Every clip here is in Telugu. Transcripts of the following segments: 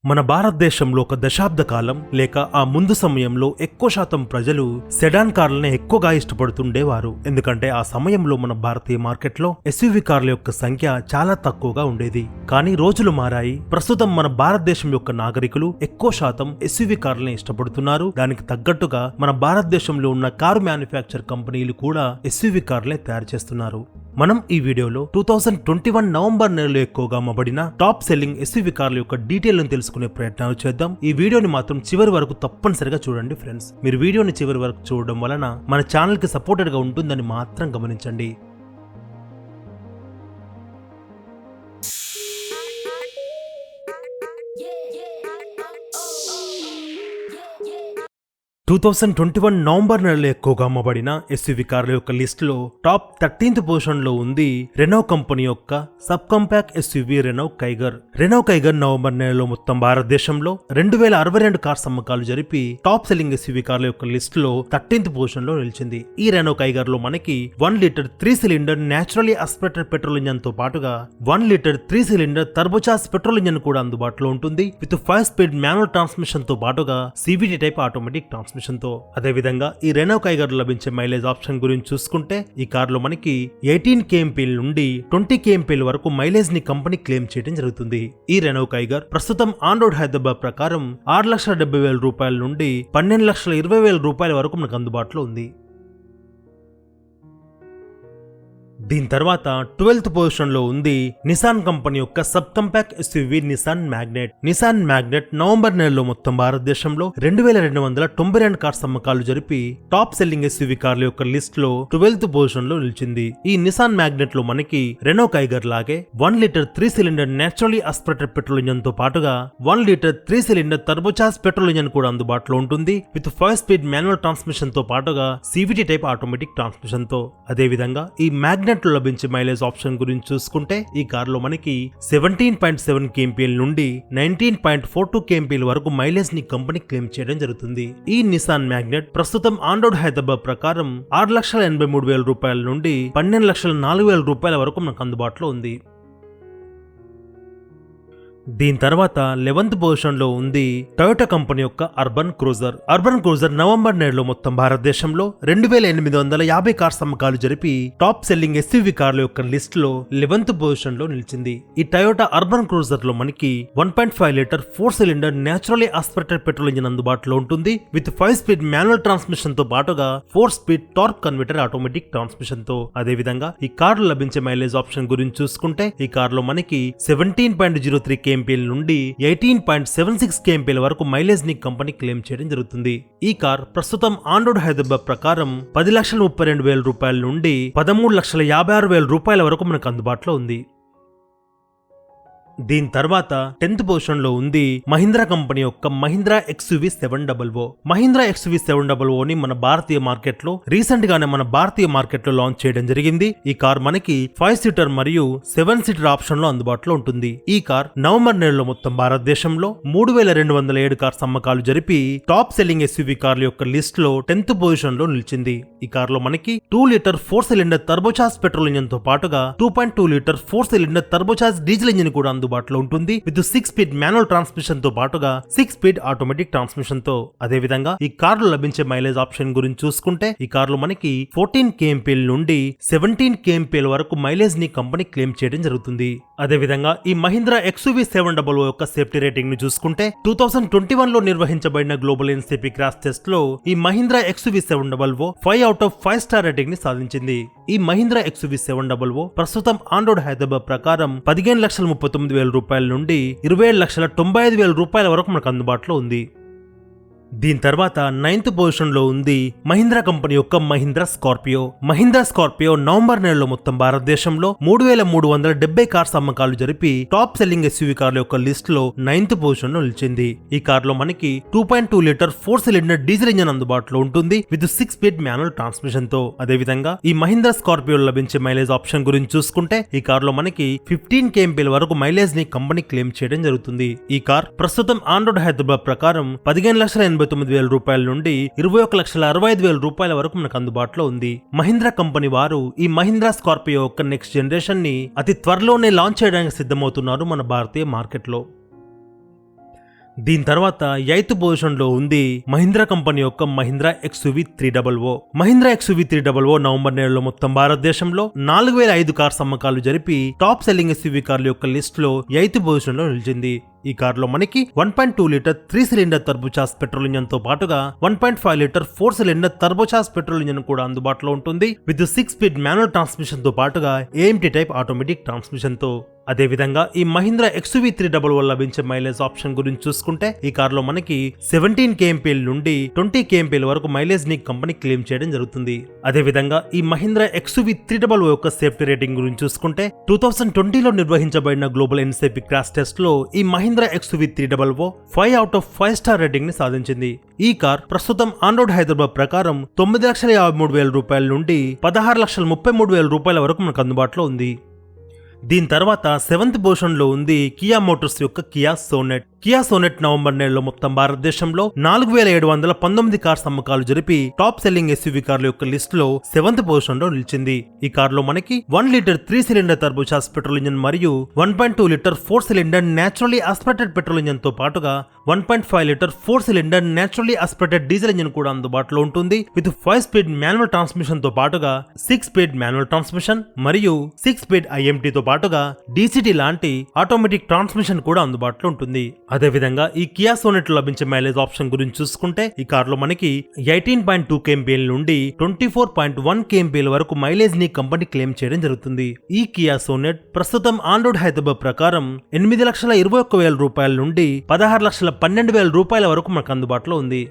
మన భారతదేశంలో ఒక దశాబ్ద కాలం లేక ఆ ముందు సమయంలో ఎక్కువ శాతం ప్రజలు సెడాన్ కార్లనే ఎక్కువగా ఇష్టపడుతుండేవారు. ఎందుకంటే ఆ సమయంలో మన భారతీయ మార్కెట్లో ఎస్యూవీ కార్ల యొక్క సంఖ్య చాలా తక్కువగా ఉండేది. కానీ రోజులు మారాయి. ప్రస్తుతం మన భారతదేశం యొక్క నాగరికులు ఎక్కువ శాతం ఎస్యూవీ కార్లనే ఇష్టపడుతున్నారు. దానికి తగ్గట్టుగా మన భారతదేశంలో ఉన్న కారు మ్యానుఫ్యాక్చర్ కంపెనీలు కూడా ఎస్యూవీ కార్లే తయారు చేస్తున్నారు. మనం ఈ వీడియోలో 2021 నవంబర్ నెలలో ఎక్కువగా అమ్మబడిన టాప్ సెల్లింగ్ ఎస్యూవీ కార్ల యొక్క డీటెయిల్ తెలుసుకునే ప్రయత్నాలు చేద్దాం. ఈ వీడియోని మాత్రం చివరి వరకు తప్పనిసరిగా చూడండి ఫ్రెండ్స్. మీరు వీడియోని చివరి వరకు చూడడం వలన మన ఛానల్ కి సపోర్టెడ్ గా ఉంటుందని మాత్రం గమనించండి. టూ 2021 నవంబర్ నెలలో ఎక్కువగా అమ్మబడిన ఎస్యూవీ కార్ల యొక్క లిస్ట్ లో టాప్ 13th పొజిషన్ లో ఉంది రెనో కంపెనీ యొక్క sub compact SUV Renault Kiger. Renault Kiger November నెలలో మొత్తం భారతదేశంలో 2062 కార్స్ అమ్మకాలు జరిపి టాప్ సెల్లింగ్ ఎస్యూవీ కార్ల యొక్క లిస్ట్ లో 13th పొజిషన్ లో నిలిచింది. ఈ రెనో కైగర్ లో మనకి 1 litre 3 cylinder naturally aspirated petrol engine తో పాటుగా 1 litre 3 cylinder turbocharge petrol engine కూడా అందుబాటులో ఉంటుంది. విత్ 5 స్పీడ్ మాన్యువల్ ట్రాన్స్మిషన్ తో పాటుగా సివిటి టైప్ ఆటోమేటిక్ ట్రాన్స్మిషన్ తో. అదే విధంగా ఈ రెనో కైగర్ లభించే మైలేజ్ ఆప్షన్ గురించి చూసుకుంటే ఈ కార్ లో మనకి 18 kmpl నుండి 20 kmpl వరకు మైలేజ్ ని కంపెనీ క్లెయిమ్ చేయడం జరుగుతుంది. ఈ రెనో కైగర్ ప్రస్తుతం ఆన్ రోడ్ హైదరాబాద్ ప్రకారం 6,70,000 రూపాయల నుండి 12,20,000 రూపాయల వరకు మనకు అందుబాటులో ఉంది. దీని తర్వాత 12th పొజిషన్ లో ఉంది నిసాన్ కంపెనీ యొక్క sub compact SUV Nissan Magnite. Nissan Magnite November నెలలో మొత్తం భారతదేశంలో 2,292 కార్స్ అమ్మకాలు జరిపి టాప్ సెల్లింగ్ ఎస్యూవీ కార్ల యొక్క లిస్ట్ లో 12th పొజిషన్ లో నిలిచింది. ఈ నిసాన్ మ్యాగ్నెట్ లో మనకి రెనో కైగర్ లాగే 1 litre 3 cylinder naturally aspirated petrol engine తో పాటుగా 1 litre 3 cylinder turbocharge petrol engine కూడా అందుబాటులో ఉంటుంది. విత్ 5 స్పీడ్ మాన్యువల్ ట్రాన్స్మిషన్ తో పాటుగా సివిటి టైప్ ఆటోమేటిక్ ట్రాన్స్మిషన్ తో. అదే విధంగా ఈ మ్యాగ్నెట్ లో లభించే మైలేజ్ ఆప్షన్ గురించి చూసుకుంటే ఈ కార్ లో మనకి 17.7 kmpl నుండి 19.42 kmpl వరకు మైలేజ్ ని కంపెనీ క్లెయిమ్ చేయడం జరుగుతుంది. ఈ నిసాన్ మ్యాగ్నెట్ ప్రస్తుతం ఆన్ రోడ్ హైదరాబాద్ ప్రకారం 6,83,000 రూపాయల నుండి 12,04,000 రూపాయల వరకు మనకు అందుబాటులో ఉంది. దీని తర్వాత 11th పొజిషన్ లో ఉంది టొయోటా కంపెనీ యొక్క urban cruiser. Urban cruiser November నెలలో మొత్తం భారతదేశంలో 2,850 కార్స్ అమ్మకాలు జరిపి టాప్ సెల్లింగ్ ఎస్యూవీ కార్ల యొక్క లిస్ట్ లో 11th పొజిషన్ లో నిలిచింది. ఈ టొయోటా అర్బన్ క్రూజర్ లో మనకి 1.5 litre 4 cylinder naturally aspirated petrol engine అందుబాటులో ఉంటుంది. విత్ 5 స్పీడ్ మాన్యువల్ ట్రాన్స్మిషన్ తో పాటుగా 4 speed torque converter automatic transmission తో. అదే విధంగా ఈ కార్ లో లభించే మైలేజ్ ఆప్షన్ గురించి చూసుకుంటే ఈ కార్ లో మనకి 17.03 kmpl నుండి 18.76 kmpl వరకు మైలేజ్ ని కంపెనీ క్లెయిమ్ చేయడం జరుగుతుంది. ఈ కార్ ప్రస్తుతం ఆన్ రోడ్ హైదరాబాద్ ప్రకారం 10,32,000 రూపాయల నుండి 13,56,000 రూపాయల వరకు మనకు అందుబాటులో ఉంది. దీని తర్వాత 10th పొజిషన్ లో ఉంది మహీంద్రా కంపెనీ యొక్క మహీంద్రా XUV 700. మహీంద్రా XUV 700 ని మన భారతీయ మార్కెట్ లో రీసెంట్ గానే మన భారతీయ మార్కెట్ లో లాంచ్ చేయడం జరిగింది. ఈ కార్ మనకి 5 సీటర్ మరియు 7 సీటర్ ఆప్షన్ లో అందుబాటులో ఉంటుంది. ఈ కార్ నవంబర్ నెలలో మొత్తం భారతదేశంలో 3,207 కార్స్ అమ్మకాలు జరిపి టాప్ సెల్లింగ్ ఎస్యూవీ కార్ల యొక్క లిస్ట్ లో 10th పొజిషన్ లో నిలిచింది. ఈ కార్ లో మనకి 2 litre 4 cylinder turbocharge petrol engine తో పాటుగా 2.2 litre 4 cylinder turbocharge diesel engine కూడా అందుబాటులో ఉంటుంది. విత్ 6 స్పీడ్ మాన్యువల్ ట్రాన్స్మిషన్ తో పాటుగా 6 స్పీడ్ ఆటోమేటిక్ ట్రాన్స్మిషన్ తో. అదే విధంగా ఈ కార్ లో లభించే మైలేజ్ ఆప్షన్ గురించి చూసుకుంటే ఈ కార్ లో మనకి 14 kmpl నుండి 17 kmpl వరకు మైలేజ్ ని కంపెనీ క్లెయిమ్ చేయడం జరుగుతుంది. అదే విధంగా ఈ మహీంద్రా XUV 700 యొక్క సేఫ్టీ రేటింగ్ ని చూసుకుంటే 2021 లో నిర్వహించబడిన గ్లోబల్ ఎన్సిపి క్రాష్ టెస్ట్ లో ఈ Mahindra XUV 700 5 out of 5 star rating ని సాధించింది. ఈ మహీంద్రా XUV 700 ప్రస్తుతం ఆన్ రోడ్ హైదరాబాద్ ప్రకారం 15,39,000 రూపాయల నుండి 27,95,000 రూపాయల వరకు మనకు అందుబాటులో ఉంది. దీని తర్వాత 9th పొజిషన్ లో ఉంది మహీంద్రా కంపెనీ యొక్క Mahindra Scorpio. Mahindra Scorpio November నెలలో మొత్తం భారతదేశంలో 3,370 కార్స్ అమ్మకాలు జరిపి టాప్ సెల్లింగ్ ఎస్యూవీ కార్ల యొక్క లిస్ట్ లో 9th పొజిషన్ లో నిలిచింది. ఈ కార్ లో మనకి 2.2 లీటర్ 4 సిలిండర్ డీజిల్ ఇంజన్ అందుబాటులో ఉంటుంది. విత్ 6 స్పీడ్ మాన్యువల్ ట్రాన్స్మిషన్ తో. అదే విధంగా ఈ మహీంద్రా స్కార్పియో లభించే మైలేజ్ ఆప్షన్ గురించి చూసుకుంటే ఈ కార్ లో మనకి 15 kmpl వరకు మైలేజ్ ని కంపెనీ క్లెయిమ్ చేయడం జరుగుతుంది. ఈ కార్ ప్రస్తుతం ఆన్ రోడ్ హైదరాబాద్ ప్రకారం 15,89,000 రూపాయల నుండి 21,65,000 రూపాయల వరకు మనకు అందుబాటులో ఉంది. మహీంద్రా కంపెనీ వారు ఈ మహీంద్రా స్కార్పియో యొక్క నెక్స్ట్ జనరేషన్ ని అతి త్వరలోనే లాంచ్ చేయడానికి సిద్ధమవుతున్నారు మన భారతీయ మార్కెట్ లో. దీని తర్వాత 8th పొజిషన్ లో ఉంది మహీంద్రా కంపెనీ యొక్క Mahindra XUV 300. Mahindra XUV 300 November నెలలో మొత్తం భారతదేశంలో 4005 కార్స్ అమ్మకాలు జరిపి టాప్ సెల్లింగ్ SUV కార్ల యొక్క లిస్ట్ లో 8th పొజిషన్ లో నిలిచింది. ఈ కారులో మనకి 1.2 litre 3 cylinder turbocharge petrol engine తో పాటుగా 1.5 litre 4 cylinder turbocharge petrol engine కూడా అందుబాటులో ఉంటుంది విత్ 6 స్పీడ్ మాన్యువల్ ట్రాన్స్మిషన్ తో పాటుగా AMT టైప్ ఆటోమేటిక్ ట్రాన్స్మిషన్ తో. అదేవిధంగా ఈ మహీంద్రా XUV 300 లభించే మైలేజ్ ఆప్షన్ గురించి చూసుకుంటే ఈ కారులో మనకి 17 kmpl నుండి 20 kmpl వరకు మైలేజ్ ని కంపెనీ క్లెయిమ్ చేయడం జరుగుతుంది. అదేవిధంగా ఈ మహీంద్రా XUV 300 యొక్క సేఫ్టీ రేటింగ్ గురించి చూసుకుంటే 2020లో నిర్వహించబడిన గ్లోబల్ ఎన్సీపీ క్రాష్ టెస్ట్ లో ఈ Mahindra XUV 300 5 out of 5 star rating ని సాధించింది. ఈ కార్ ప్రస్తుతం ఆన్ రోడ్ హైదరాబాద్ ప్రకారం 9,53,000 రూపాయల నుండి 16,33,000 రూపాయల వరకు మనకు అందుబాటులో ఉంది. దీని తర్వాత 7th పొజిషన్ లో ఉంది కియా మోటార్స్ యొక్క Kia Sonet. Kia Sonet November నెలలో మొత్తం భారతదేశంలో 4,719 కార్స్ అమ్మకాలు జరిపి టాప్ సెల్లింగ్ SUV కార్ల యొక్క లిస్ట్ లో 7th పొజిషన్ లో నిలిచింది. ఈ కారులో మనకి 1 litre 3 cylinder turbocharge petrol engine మరియు 1.2 litre 4 cylinder naturally aspirated petrol engine తో పాటుగా 1.5 litre 4 cylinder naturally aspirated diesel engine కూడా అందుబాటులో ఉంటుంది విత్ 5 స్పీడ్ మాన్యువల్ ట్రాన్స్మిషన్ తో పాటుగా 6 స్పీడ్ మాన్యువల్ ట్రాన్స్మిషన్ మరియు 6 స్పీడ్ IMT తో పాటుగా DCT లాంటి ఆటోమేటిక్ ట్రాన్స్మిషన్ కూడా అందుబాటులో ఉంటుంది. అదేవిధంగా ఈ కియా సోనెట్ లో లభించే మైలేజ్ ఆప్షన్ గురించి చూసుకుంటే ఈ కారులో మనకి 18.2 kmpl నుండి 24.1 kmpl వరకు మైలేజ్ ని కంపెనీ క్లెయిమ్ చేయడం జరుగుతుంది. ఈ కియా సోనెట్ ప్రస్తుతం ఆన్ రోడ్ హైదరాబాద్ ప్రకారం 8,21,000 రూపాయల నుండి 16,12,000 రూపాయల వరకు మనకు అందుబాటులో ఉంది.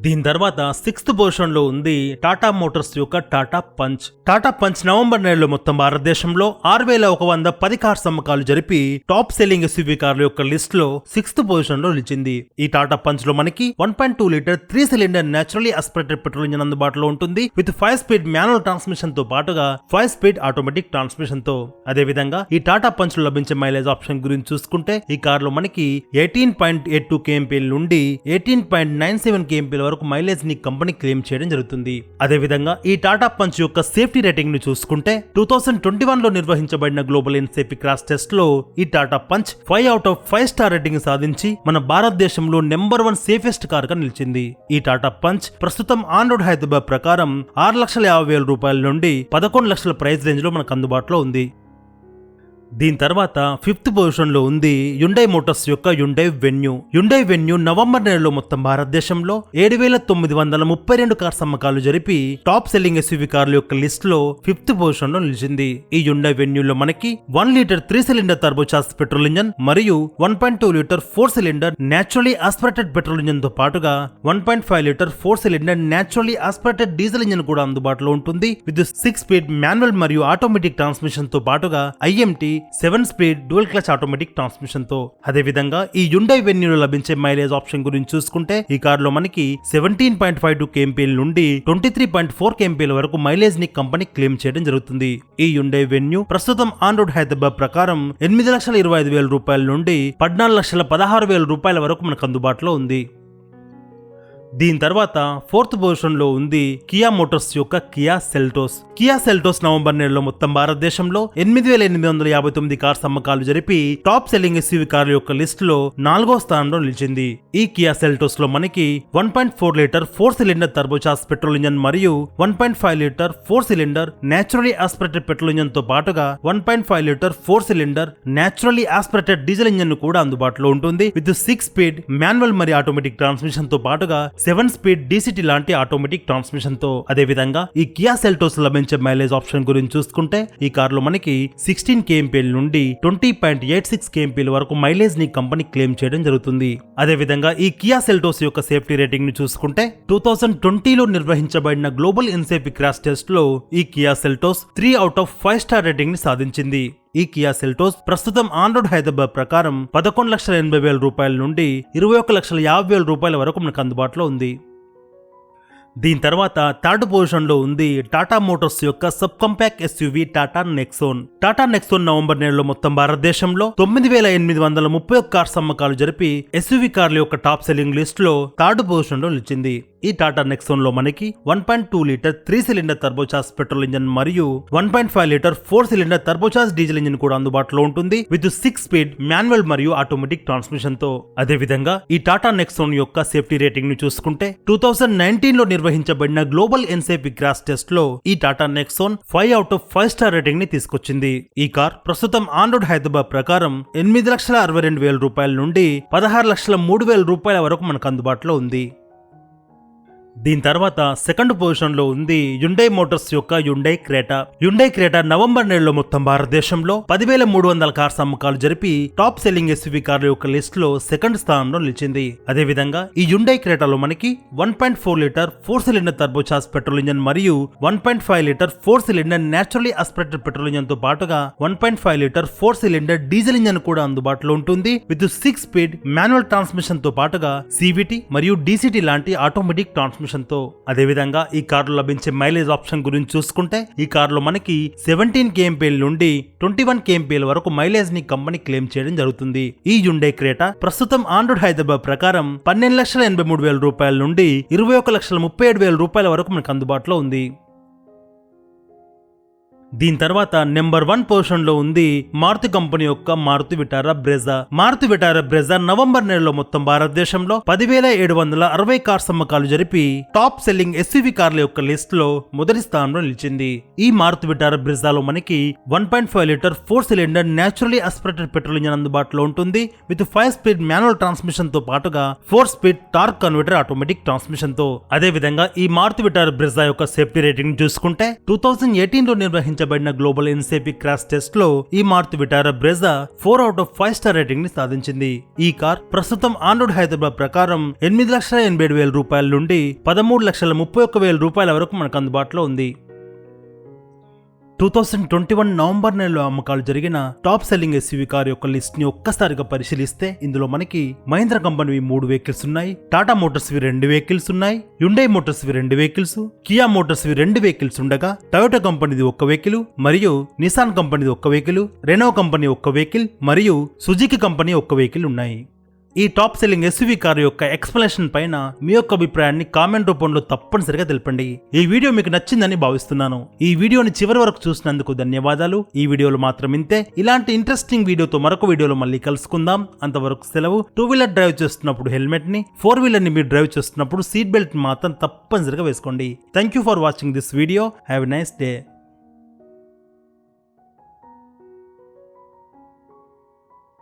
దీని తర్వాత 6th పొజిషన్ లో ఉంది టాటా మోటార్స్ యొక్క Tata punch. Tata punch November నెలలో మొత్తం భారతదేశంలో 6,110 కార్స్ అమ్మకాలు జరిపి టాప్ సెల్లింగ్ SUV కార్ల యొక్క లిస్ట్ లో 6th పొజిషన్ లో నిలిచింది. ఈ టాటా పంచ్ లో మనకి 1.2 litre 3 cylinder naturally aspirated petrol engine అందుబాటులో ఉంటుంది విత్ 5 స్పీడ్ మాన్యువల్ ట్రాన్స్మిషన్ తో పాటుగా 5 స్పీడ్ ఆటోమేటిక్ ట్రాన్స్మిషన్ తో. అదేవిధంగా ఈ టాటా పంచ్ లో లభించే మైలేజ్ ఆప్షన్ గురించి చూసుకుంటే ఈ కారులో మనకి 18.82 kmpl నుండి 18.97 kmpl వరకు మైలేజ్ ని కంపెనీ క్లెయిమ్ చేయడం జరుగుతుంది. అదేవిధంగా ఈ టాటా పంచ్ యొక్క సేఫ్టీ రేటింగ్ ని చూసుకుంటే 2021లో నిర్వహించబడిన గ్లోబల్ ఎన్సీపీ క్రాష్ టెస్ట్ లో ఈ Tata punch 5 out of 5 star rating సాధించి మన భారతదేశంలో నెంబర్ 1 సేఫెస్ట్ కార్ గా నిలిచింది. ఈ టాటా పంచ్ ప్రస్తుతం ఆన్ రోడ్ హైదరాబాద్ ప్రకారం 6,50,000 రూపాయల నుండి 11 లక్షల ప్రైస్ రేంజ్ లో మనకు అందుబాటులో ఉంది. దీని తర్వాత 5th పొజిషన్ లో ఉంది హ్యుండై మోటార్స్ యొక్క Hyundai venue. Hyundai venue November నెలలో మొత్తం భారతదేశంలో 7,932 కార్స్ అమ్మకాలు జరిపి టాప్ సెల్లింగ్ SUV కార్ల యొక్క లిస్ట్ లో 5th పొజిషన్ లో నిలిచింది. ఈ హ్యుండై వెన్యూలో మనకి 1 litre 3 cylinder turbocharge petrol engine మరియు 1.2 litre 4 cylinder naturally aspirated petrol engine తో పాటుగా 1.5 litre 4 cylinder naturally aspirated diesel engine కూడా అందుబాటులో ఉంటుంది విత్ 6 స్పీడ్ మాన్యువల్ మరియు ఆటోమేటిక్ ట్రాన్స్మిషన్ తో పాటుగా IMT 7 speed dual clutch automatic transmission తో. అదేవిధంగా ఈ హ్యుండై వెన్యూలో లభించే మైలేజ్ ఆప్షన్ గురించి చూసుకుంటే ఈ కారులో మనకి 17.52 kmpl నుండి 23.4 kmpl వరకు మైలేజ్ ని కంపెనీ క్లెయిమ్ చేయడం జరుగుతుంది. ఈ హ్యుండై వెన్యూ ప్రస్తుతం ఆన్ రోడ్ హైదరాబాద్ ప్రకారం 8,25,000 రూపాయల నుండి 14,16,000 రూపాయల వరకు మనకు అందుబాటులో ఉంది. దీని తర్వాత 4th పొజిషన్ లో ఉంది కియా మోటార్స్ యొక్క Kia Seltos. Kia Seltos November నెలలో మొత్తం భారతదేశంలో 8,859 కార్స్ అమ్మకాలు జరిపి టాప్ సెల్లింగ్ SUV కార్ల యొక్క లిస్ట్ లో 4వ స్థానంలో నిలిచింది. ఈ కియా సెల్టోస్ లో మనకి 1.4 litre 4 cylinder turbocharge petrol engine మరియు 1.5 litre 4 cylinder naturally aspirated petrol engine తో పాటుగా 1.5 litre 4 cylinder naturally aspirated diesel engine కూడా అందుబాటులో ఉంటుంది విత్ 6 స్పీడ్ మాన్యువల్ మరియు ఆటోమేటిక్ ట్రాన్స్మిషన్ తో పాటుగా 7 స్పీడ్ DCT లాంటి ఆటోమేటిక్ ట్రాన్స్మిషన్ తో. అదేవిధంగా ఈ కియా సెల్టోస్ లభించే మైలేజ్ ఆప్షన్ గురించి చూసుకుంటే ఈ కారులో మనకి 16 kmpl నుండి 20.86 kmpl వరకు మైలేజ్ ని కంపెనీ క్లెయిమ్ చేయడం జరుగుతుంది. అదేవిధంగా ఈ కియా సెల్టోస్ యొక్క సేఫ్టీ రేటింగ్ ని చూసుకుంటే 2020లో నిర్వహించబడిన గ్లోబల్ ఎన్సీపీ క్రాష్ టెస్ట్ లో ఈ Kia Seltos 3 out of 5 star rating ని సాధించింది. ఈ కియా సెల్టోస్ ప్రస్తుతం ఆన్ రోడ్ హైదరాబాద్ ప్రకారం 11,80,000 రూపాయల నుండి 21,50,000 రూపాయల వరకు మనకు అందుబాటులో ఉంది. దీని తర్వాత 3rd పొజిషన్ లో ఉంది టాటా మోటార్స్ యొక్క sub compact SUV Tata Nexon. Tata Nexon November నెలలో మొత్తం భారతదేశంలో 9,831 కార్స్ అమ్మకాలు జరిపి SUV కార్ల యొక్క టాప్ సెల్లింగ్ లిస్ట్ లో 3rd పొజిషన్ లో నిలిచింది. ఈ టాటా నెక్సాన్ లో మనకి 1.2 litre 3 cylinder turbocharge petrol engine మరియు 1.5 litre 4 cylinder turbocharge diesel engine కూడా అందుబాటులో ఉంటుంది విత్ 6 స్పీడ్ మాన్యువల్ మరియు ఆటోమేటిక్ ట్రాన్స్మిషన్ తో. అదే విధంగా ఈ టాటా నెక్సాన్ యొక్క సేఫ్టీ రేటింగ్ ని చూసుకుంటే 2019 లో నిర్వహించబడిన గ్లోబల్ ఎన్సేఫీ క్రాష్ టెస్ట్ లో ఈ Tata Nexon 5 out of 5 star rating ని తీసుకొచ్చింది. ఈ కార్ ప్రస్తుతం ఆన్ రోడ్ హైదరాబాద్ ప్రకారం 8,62,000 రూపాయల నుండి 16,03,000 రూపాయల వరకు మనకు అందుబాటులో ఉంది. దీని తర్వాత సెకండ్ పొజిషన్ లో ఉంది హ్యుండై మోటార్స్ యొక్క Hyundai Creta. Hyundai Creta November నెలలో మొత్తం భారతదేశంలో 10,300 కార్స్ అమ్మకాలు జరిపి టాప్ సెల్లింగ్ ఎస్యూవీ కార్ల యొక్క లిస్ట్ లో సెకండ్ స్థానంలో నిలిచింది. అదే విధంగా ఈ హ్యుండై క్రేటాలో మనకి 1.4 litre 4 cylinder turbocharge petrol engine మరియు 1.5 litre 4 cylinder naturally aspirated petrol engine తో పాటుగా 1.5 లీటర్ 4 సిలిండర్ డీజిల్ ఇంజన్ కూడా అందుబాటులో ఉంటుంది విత్ 6 స్పీడ్ మాన్యువల్ ట్రాన్స్మిషన్ తో పాటుగా సివిటి మరియు డిసిటి లాంటి ఆటోమేటిక్ ట్రాన్స్మిషన్ తో. అదే విధంగా ఈ కారులో లభించే మైలేజ్ ఆప్షన్ గురించి చూసుకుంటే ఈ కారులో మనకి 17 kmpl నుండి 21 kmpl వరకు మైలేజ్ ని కంపెనీ క్లెయిమ్ చేయడం జరుగుతుంది. ఈ హ్యుండై క్రేటా ప్రస్తుతం ఆన్ రోడ్ హైదరాబాద్ ప్రకారం 12,83,000 రూపాయల నుండి 21,37,000 రూపాయల వరకు మనకు అందుబాటులో ఉంది. దీని తర్వాత నెంబర్ 1 పొజిషన్ లో ఉంది మారుతి కంపెనీ యొక్క Maruti Vitara Brezza. Maruti Vitara Brezza November నెలలో మొత్తం భారతదేశంలో 10,760 కార్స్ అమ్మకాలు జరిపి టాప్ సెల్లింగ్ ఎస్యూవీ కార్ల యొక్క లిస్ట్ లో మొదటి స్థానంలో నిలిచింది. ఈ మారుతి విటారా బ్రెజాలో మనకి 1.5 litre 4 cylinder naturally aspirated petrol engine అందుబాటులో ఉంటుంది విత్ 5 స్పీడ్ మాన్యువల్ ట్రాన్స్మిషన్ తో పాటుగా 4 speed torque converter automatic transmission తో. అదే విధంగా ఈ మారుతి విటారా బ్రెజా యొక్క సేఫ్టీ రేటింగ్ చూసుకుంటే 2018 లో నిర్వహించబడిన గ్లోబల్ ఎన్సేఫీ క్రాష్ టెస్ట్ లో ఈ Maruti Vitara Brezza 4 out of 5 star rating ని సాధించింది. ఈ కార్ ప్రస్తుతం ఆన్ రోడ్ హైదరాబాద్ ప్రకారం 8,87,000 రూపాయల నుండి 13,31,000 రూపాయల వరకు మనకు అందుబాటులో ఉంది. 2021 నవంబర్ నెలలో అమ్మకాలు జరిగిన టాప్ సెల్లింగ్ ఎస్యూవీ కార్ యొక్క లిస్ట్ ని ఒక్కసారిగా పరిశీలిస్తే ఇందులో మనకి మహీంద్రా కంపెనీ 3 వెహికల్స్ ఉన్నాయి, టాటా మోటార్స్ 2 వెహికల్స్ ఉన్నాయి, Hyundai Motors 2 vehicles, Kia Motors 2 vehicles ఉండగా టయోటా కంపెనీది 1 వెహికల్ మరియు నిసాన్ కంపెనీది 1 వెహికల్, రెనో కంపెనీ 1 వెహికల్ మరియు సుజుకి కంపెనీ 1 వెహికల్ ఉన్నాయి. ఈ టాప్ సెల్లింగ్ ఎస్యూవీ కార్ యొక్క ఎక్స్ప్లెనేషన్ పైన మీ యొక్క అభిప్రాయాన్ని కామెంట్ రూపంలో తప్పనిసరిగా తెలపండి. ఈ వీడియో మీకు నచ్చిందని భావిస్తున్నాను. ఈ వీడియోని చివరి వరకు చూసినందుకు ధన్యవాదాలు. ఈ వీడియోలో మాత్రం ఇంతే. ఇలాంటి ఇంట్రెస్టింగ్ వీడియోతో మరొక వీడియోలో మళ్ళీ కలుసుకుందాం. అంతవరకు సెలవు. 2 వీలర్ డ్రైవ్ చేస్తున్నప్పుడు హెల్మెట్ ని, 4 వీలర్ ని మీరు డ్రైవ్ చేస్తున్నప్పుడు సీట్ బెల్ట్ మాత్రం తప్పనిసరిగా వేసుకోండి. Thank you for watching this video. Have a nice day.